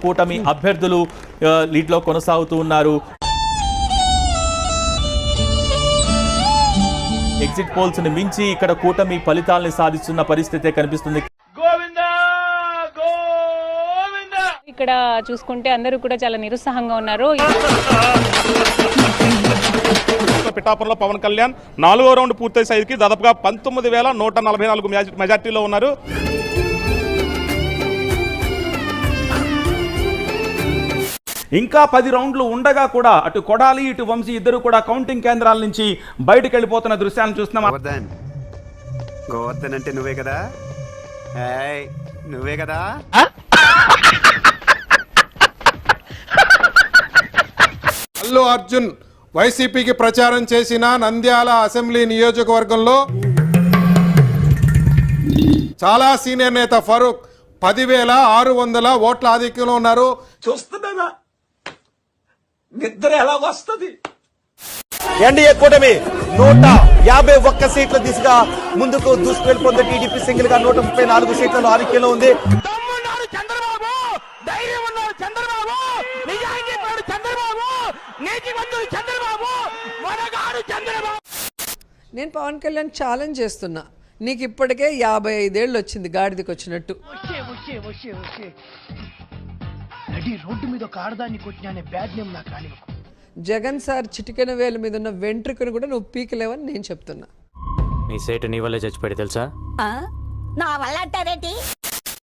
కూటమి అభ్యర్థులు లీడ్ లో కొనసాగుతూ ఉన్నారు. ఎగ్జిట్ పోల్స్ ని మించి ఇక్కడ కూటమి ఫలితాలను సాధిస్తున్న పరిస్థితే కనిపిస్తుంది. ఇక్కడ చూసుకుంటే అందరూ కూడా చాలా నిరుత్సాహంగా ఉన్నారు. పిఠాపురంలో పవన్ కళ్యాణ్ 4వ రౌండ్ పూర్తయ్యేసరికి దాదాపుగా 19,144 మెజార్టీలో ఉన్నారు. ఇంకా 10 రౌండ్లు ఉండగా కూడా అటు కొడాలి ఇటు వంశీ ఇద్దరు కూడా కౌంటింగ్ కేంద్రాల నుంచి బయటకు వెళ్ళిపోతున్న దృశ్యాలను చూస్తున్నాం. గోవర్ధన్ అంటే నువ్వే కదా, నువ్వే కదా. అల్లు అర్జున్ వైసీపీకి ప్రచారం చేసిన నంద్యాల అసెంబ్లీ నియోజకవర్గంలో చాలా సీనియర్ నేత ఫరూక్ 10,600 ఓట్ల ఆధిక్యంలో ఉన్నారు. చూస్తున్నానా నిద్ర ఎలా వస్తుంది? ఎన్డీఏ కూటమి 151 సీట్ల దిశగా ముందుకు దూసుకెళ్లిపోతుంది. టీడీపీ సింగిల్ గా 134 సీట్లలో ఆధిక్యంలో ఉంది. నేను పవన్ కళ్యాణ్ ఛాలెంజ్ చేస్తున్నా, నీకు ఇప్పటికే 55 ఏళ్ళు వచ్చింది గాడిదకి వచ్చినట్టు. రోడ్డు మీద ఒక ఆడదాన్ని కొట్టిన బ్యాడ్ నేమ్ నాకు రాని. జగన్ సార్ చిటికెన వేల మీద ఉన్న వెంట్రుకను కూడా నువ్వు పీకలేవని నేను చెప్తున్నా. నీ సేటు నీ వల్లే చచ్చిపోయాడు తెలుసా? నా వల్ల అంటారేంటి?